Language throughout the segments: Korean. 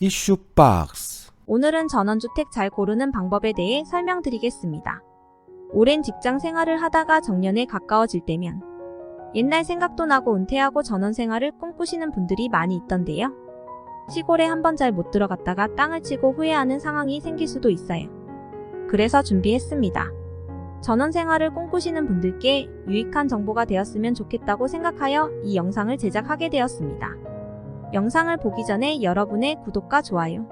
이슈 박스. 오늘은 전원주택 잘 고르는 방법에 대해 설명드리겠습니다. 오랜 직장 생활을 하다가 정년에 가까워질 때면 옛날 생각도 나고 은퇴하고 전원 생활을 꿈꾸시는 분들이 많이 있던데요. 시골에 한번 잘 못 들어갔다가 땅을 치고 후회하는 상황이 생길 수도 있어요. 그래서 준비했습니다. 전원 생활을 꿈꾸시는 분들께 유익한 정보가 되었으면 좋겠다고 생각하여 이 영상을 제작하게 되었습니다. 영상을 보기 전에 여러분의 구독과 좋아요,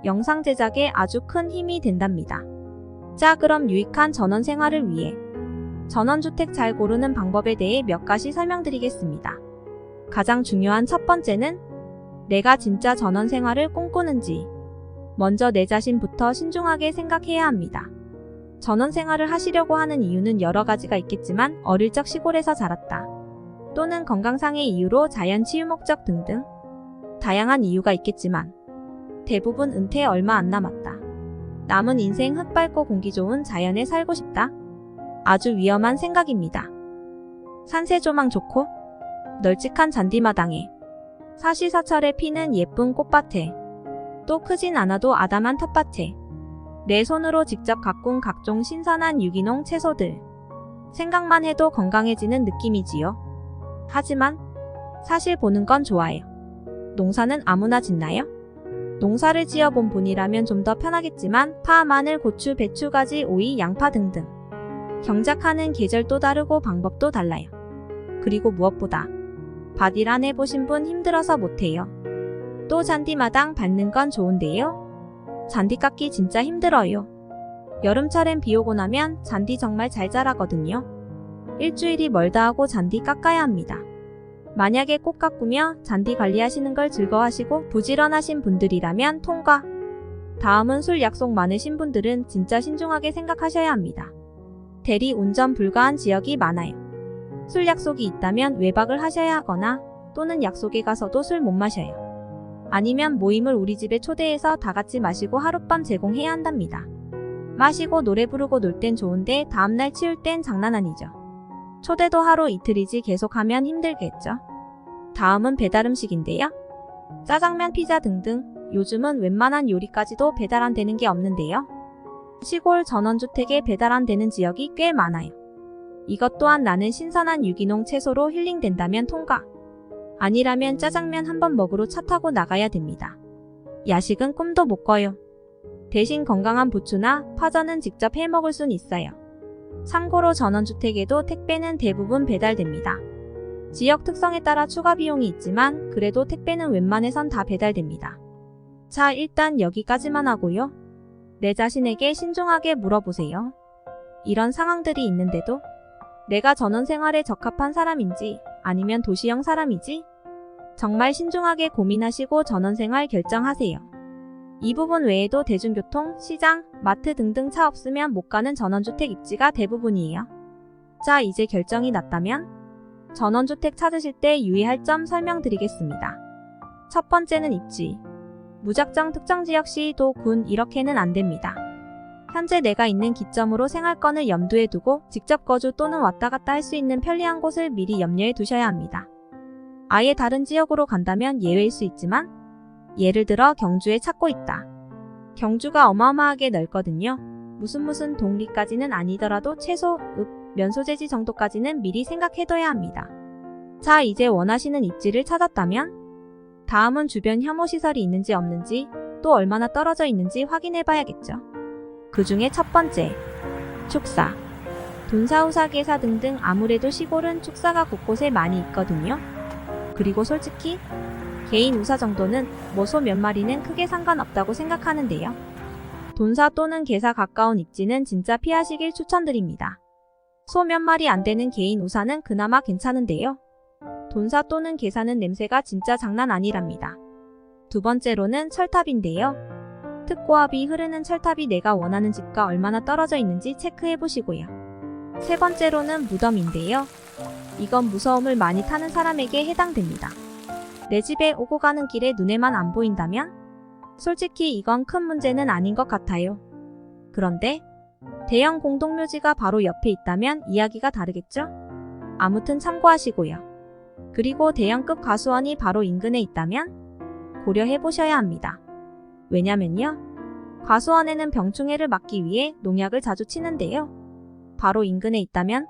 영상 제작에 아주 큰 힘이 된답니다. 자, 그럼 유익한 전원 생활을 위해 전원주택 잘 고르는 방법에 대해 몇 가지 설명드리겠습니다. 가장 중요한 첫 번째는 내가 진짜 전원 생활을 꿈꾸는지 먼저 내 자신부터 신중하게 생각해야 합니다. 전원 생활을 하시려고 하는 이유는 여러 가지가 있겠지만 어릴 적 시골에서 자랐다, 또는 건강상의 이유로 자연 치유 목적 등등 다양한 이유가 있겠지만 대부분 은퇴 얼마 안 남았다, 남은 인생 흙 밟고 공기 좋은 자연에 살고 싶다. 아주 위험한 생각입니다. 산세 조망 좋고 널찍한 잔디마당에 사시사철에 피는 예쁜 꽃밭에 또 크진 않아도 아담한 텃밭에 내 손으로 직접 가꾼 각종 신선한 유기농 채소들, 생각만 해도 건강해지는 느낌이지요. 하지만 사실 보는 건 좋아요. 농사는 아무나 짓나요? 농사를 지어본 분이라면 좀 더 편하겠지만 파, 마늘, 고추, 배추, 가지, 오이, 양파 등등 경작하는 계절도 다르고 방법도 달라요. 그리고 무엇보다 밭일 안 해보신 분 힘들어서 못해요. 또 잔디마당 밟는 건 좋은데요, 잔디 깎기 진짜 힘들어요. 여름철엔 비 오고 나면 잔디 정말 잘 자라거든요. 일주일이 멀다 하고 잔디 깎아야 합니다. 만약에 꽃 가꾸며 잔디 관리하시는 걸 즐거워하시고 부지런하신 분들이라면 통과. 다음은 술 약속 많으신 분들은 진짜 신중하게 생각하셔야 합니다. 대리 운전 불가한 지역이 많아요. 술 약속이 있다면 외박을 하셔야 하거나 또는 약속에 가서도 술 못 마셔요. 아니면 모임을 우리 집에 초대해서 다 같이 마시고 하룻밤 제공해야 한답니다. 마시고 노래 부르고 놀 땐 좋은데 다음날 치울 땐 장난 아니죠. 초대도 하루 이틀이지 계속하면 힘들겠죠. 다음은 배달 음식인데요. 짜장면, 피자 등등 요즘은 웬만한 요리까지도 배달 안 되는 게 없는데요. 시골 전원주택에 배달 안 되는 지역이 꽤 많아요. 이것 또한 나는 신선한 유기농 채소로 힐링된다면 통과. 아니라면 짜장면 한번 먹으러 차 타고 나가야 됩니다. 야식은 꿈도 못 꿔요. 대신 건강한 부추나 파전은 직접 해 먹을 순 있어요. 참고로 전원주택에도 택배는 대부분 배달됩니다. 지역 특성에 따라 추가 비용이 있지만 그래도 택배는 웬만해선 다 배달됩니다. 자, 일단 여기까지만 하고요. 내 자신에게 신중하게 물어보세요. 이런 상황들이 있는데도 내가 전원 생활에 적합한 사람인지 아니면 도시형 사람이지? 정말 신중하게 고민하시고 전원 생활 결정하세요. 이 부분 외에도 대중교통, 시장, 마트 등등 차 없으면 못 가는 전원주택 입지가 대부분이에요. 자, 이제 결정이 났다면 전원주택 찾으실 때 유의할 점 설명드리겠습니다. 첫 번째는 입지. 무작정 특정 지역 시, 도, 군 이렇게는 안 됩니다. 현재 내가 있는 기점으로 생활권을 염두에 두고 직접 거주 또는 왔다 갔다 할 수 있는 편리한 곳을 미리 염려해 두셔야 합니다. 아예 다른 지역으로 간다면 예외일 수 있지만 예를 들어 경주에 찾고 있다. 경주가 어마어마하게 넓거든요. 무슨 동리까지는 아니더라도 최소 읍, 면소재지 정도까지는 미리 생각해둬야 합니다. 자, 이제 원하시는 입지를 찾았다면 다음은 주변 혐오시설이 있는지 없는지 또 얼마나 떨어져 있는지 확인해봐야겠죠. 그 중에 첫 번째, 축사. 돈사우사 개사 등등 아무래도 시골은 축사가 곳곳에 많이 있거든요. 그리고 솔직히 개인 우사 정도는 소 몇 마리는 크게 상관없다고 생각하는데요. 돈사 또는 개사 가까운 입지는 진짜 피하시길 추천드립니다. 소 몇 마리 안 되는 개인 우사는 그나마 괜찮은데요. 돈사 또는 개사는 냄새가 진짜 장난 아니랍니다. 두 번째로는 철탑인데요. 특고압이 흐르는 철탑이 내가 원하는 집과 얼마나 떨어져 있는지 체크해보시고요. 세 번째로는 무덤인데요. 이건 무서움을 많이 타는 사람에게 해당됩니다. 내 집에 오고 가는 길에 눈에만 안 보인다면? 솔직히 이건 큰 문제는 아닌 것 같아요. 그런데 대형 공동묘지가 바로 옆에 있다면 이야기가 다르겠죠? 아무튼 참고하시고요. 그리고 대형급 가수원이 바로 인근에 있다면 고려해보셔야 합니다. 왜냐면요. 과수원에는 병충해를 막기 위해 농약을 자주 치는데요. 바로 인근에 있다면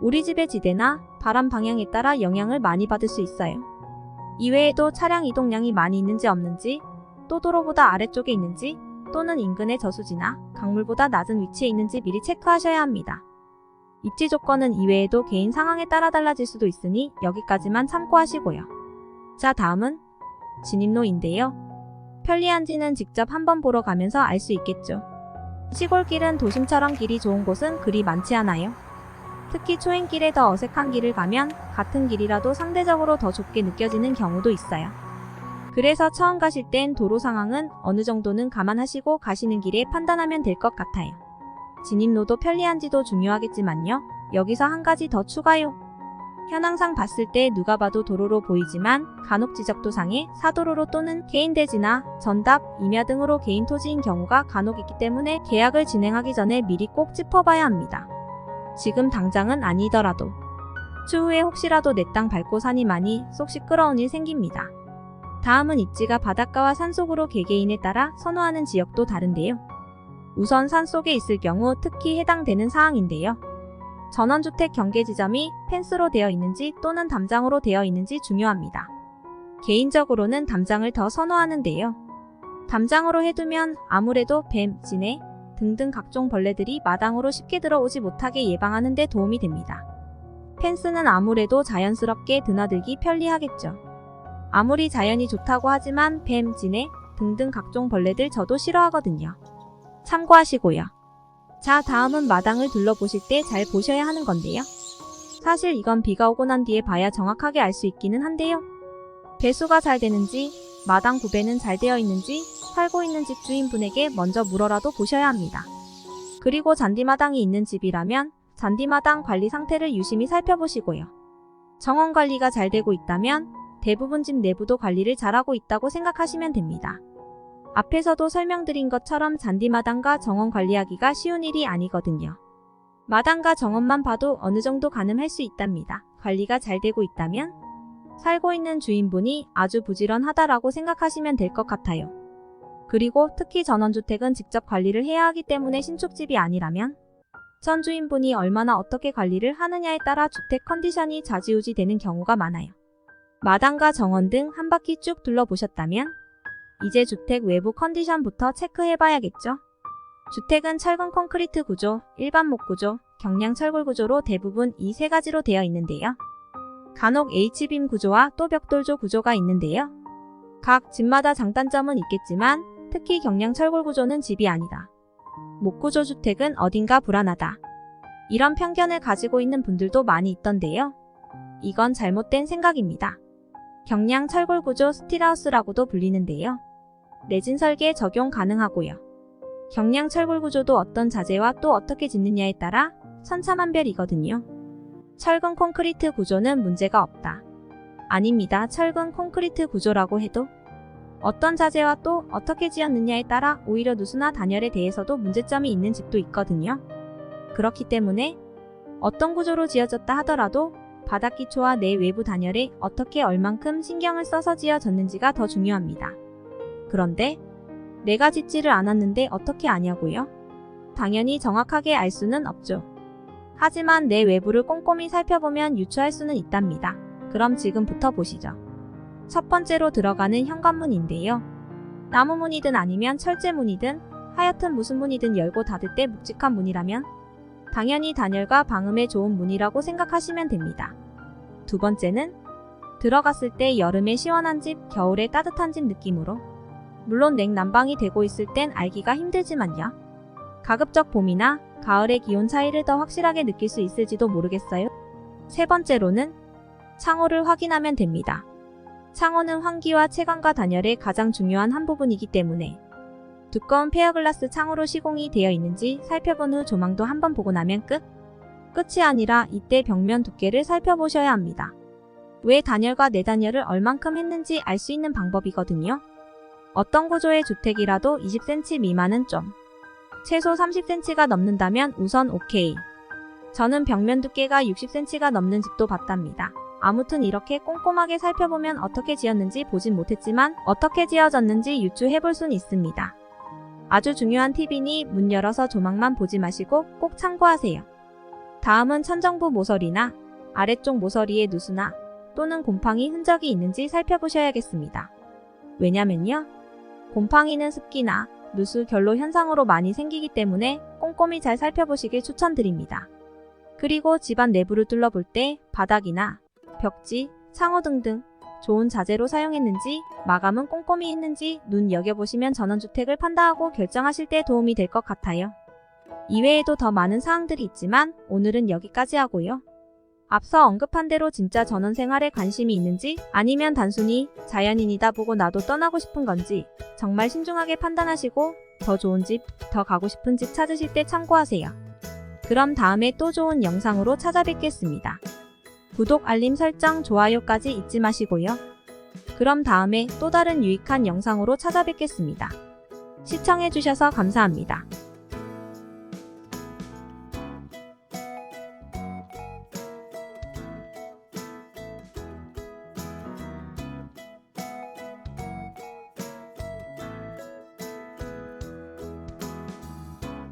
우리 집의 지대나 바람 방향에 따라 영향을 많이 받을 수 있어요. 이외에도 차량 이동량이 많이 있는지 없는지, 또 도로보다 아래쪽에 있는지, 또는 인근의 저수지나 강물보다 낮은 위치에 있는지 미리 체크하셔야 합니다. 입지 조건은 이외에도 개인 상황에 따라 달라질 수도 있으니 여기까지만 참고하시고요. 자, 다음은 진입로인데요. 편리한지는 직접 한번 보러 가면서 알 수 있겠죠. 시골길은 도심처럼 길이 좋은 곳은 그리 많지 않아요. 특히 초행길에 더 어색한 길을 가면 같은 길이라도 상대적으로 더 좁게 느껴지는 경우도 있어요. 그래서 처음 가실 땐 도로 상황은 어느 정도는 감안하시고 가시는 길에 판단하면 될 것 같아요. 진입로도 편리한지도 중요하겠지만요. 여기서 한 가지 더 추가요. 현황상 봤을 때 누가 봐도 도로로 보이지만 간혹 지적도상에 사도로로 또는 개인대지나 전답, 임야 등으로 개인 토지인 경우가 간혹 있기 때문에 계약을 진행하기 전에 미리 꼭 짚어봐야 합니다. 지금 당장은 아니더라도 추후에 혹시라도 내 땅 밟고 사니 많이 속 시끄러운 일 생깁니다. 다음은 입지가 바닷가와 산속으로 개개인에 따라 선호하는 지역도 다른데요. 우선 산속에 있을 경우 특히 해당되는 사항인데요. 전원주택 경계 지점이 펜스로 되어 있는지 또는 담장으로 되어 있는지 중요합니다. 개인적으로는 담장을 더 선호하는데요. 담장으로 해두면 아무래도 뱀, 진해 등등 각종 벌레들이 마당으로 쉽게 들어오지 못하게 예방하는 데 도움이 됩니다. 펜스는 아무래도 자연스럽게 드나들기 편리하겠죠. 아무리 자연이 좋다고 하지만 뱀, 진해 등등 각종 벌레들 저도 싫어하거든요. 참고하시고요. 자, 다음은 마당을 둘러보실 때 잘 보셔야 하는 건데요. 사실 이건 비가 오고 난 뒤에 봐야 정확하게 알 수 있기는 한데요. 배수가 잘 되는지, 마당 구배는 잘 되어 있는지 살고 있는 집 주인분에게 먼저 물어라도 보셔야 합니다. 그리고 잔디마당이 있는 집이라면 잔디마당 관리 상태를 유심히 살펴보시고요. 정원 관리가 잘 되고 있다면 대부분 집 내부도 관리를 잘하고 있다고 생각하시면 됩니다. 앞에서도 설명드린 것처럼 잔디마당과 정원 관리하기가 쉬운 일이 아니거든요. 마당과 정원만 봐도 어느 정도 가늠할 수 있답니다. 관리가 잘 되고 있다면 살고 있는 주인분이 아주 부지런하다라고 생각하시면 될 것 같아요. 그리고 특히 전원주택은 직접 관리를 해야 하기 때문에 신축집이 아니라면 전 주인분이 얼마나 어떻게 관리를 하느냐에 따라 주택 컨디션이 좌지우지 되는 경우가 많아요. 마당과 정원 등 한 바퀴 쭉 둘러보셨다면 이제 주택 외부 컨디션부터 체크해봐야겠죠. 주택은 철근 콘크리트 구조, 일반 목 구조, 경량 철골 구조로 대부분 이 세 가지로 되어 있는데요. 간혹 H빔 구조와 또 벽돌조 구조가 있는데요. 각 집마다 장단점은 있겠지만 특히 경량 철골 구조는 집이 아니다. 목구조 주택은 어딘가 불안하다. 이런 편견을 가지고 있는 분들도 많이 있던데요. 이건 잘못된 생각입니다. 경량 철골 구조 스틸하우스라고도 불리는데요. 내진 설계 적용 가능하고요. 경량 철골 구조도 어떤 자재와 또 어떻게 짓느냐에 따라 천차만별이거든요. 철근 콘크리트 구조는 문제가 없다. 아닙니다. 철근 콘크리트 구조라고 해도 어떤 자재와 또 어떻게 지었느냐에 따라 오히려 누수나 단열에 대해서도 문제점이 있는 집도 있거든요. 그렇기 때문에 어떤 구조로 지어졌다 하더라도 바닥 기초와 내 외부 단열에 어떻게 얼만큼 신경을 써서 지어졌는지가 더 중요합니다. 그런데 내가 짓지를 않았는데 어떻게 아냐고요? 당연히 정확하게 알 수는 없죠. 하지만 내 외부를 꼼꼼히 살펴보면 유추할 수는 있답니다. 그럼 지금부터 보시죠. 첫 번째로 들어가는 현관문인데요. 나무문이든 아니면 철제문이든 하여튼 무슨 문이든 열고 닫을 때 묵직한 문이라면 당연히 단열과 방음에 좋은 문이라고 생각하시면 됩니다. 두 번째는 들어갔을 때 여름에 시원한 집, 겨울에 따뜻한 집 느낌으로 물론 냉난방이 되고 있을 땐 알기가 힘들지만요. 가급적 봄이나 가을의 기온 차이를 더 확실하게 느낄 수 있을지도 모르겠어요. 세 번째로는 창호를 확인하면 됩니다. 창호는 환기와 채광과 단열의 가장 중요한 한 부분이기 때문에 두꺼운 페어글라스 창호로 시공이 되어 있는지 살펴본 후 조망도 한번 보고 나면 끝이 아니라 이때 벽면 두께를 살펴보셔야 합니다. 외 단열과 내 단열을 얼만큼 했는지 알 수 있는 방법이거든요. 어떤 구조의 주택이라도 20cm 미만은 좀, 최소 30cm가 넘는다면 우선 오케이. 저는 벽면 두께가 60cm가 넘는 집도 봤답니다. 아무튼 이렇게 꼼꼼하게 살펴보면 어떻게 지었는지 보진 못했지만 어떻게 지어졌는지 유추해볼 순 있습니다. 아주 중요한 팁이니 문 열어서 조망만 보지 마시고 꼭 참고하세요. 다음은 천정부 모서리나 아래쪽 모서리에 누수나 또는 곰팡이 흔적이 있는지 살펴보셔야겠습니다. 왜냐면요, 곰팡이는 습기나 누수, 결로 현상으로 많이 생기기 때문에 꼼꼼히 잘 살펴보시길 추천드립니다. 그리고 집안 내부를 둘러볼 때 바닥이나 벽지, 창호 등등 좋은 자재로 사용했는지, 마감은 꼼꼼히 했는지 눈여겨보시면 전원주택을 판다하고 결정하실 때 도움이 될 것 같아요. 이외에도 더 많은 사항들이 있지만 오늘은 여기까지 하고요. 앞서 언급한 대로 진짜 전원 생활에 관심이 있는지, 아니면 단순히 자연인이다 보고 나도 떠나고 싶은 건지 정말 신중하게 판단하시고 더 좋은 집, 더 가고 싶은 집 찾으실 때 참고하세요. 그럼 다음에 또 좋은 영상으로 찾아뵙겠습니다. 구독, 알림 설정, 좋아요까지 잊지 마시고요. 그럼 다음에 또 다른 유익한 영상으로 찾아뵙겠습니다. 시청해주셔서 감사합니다.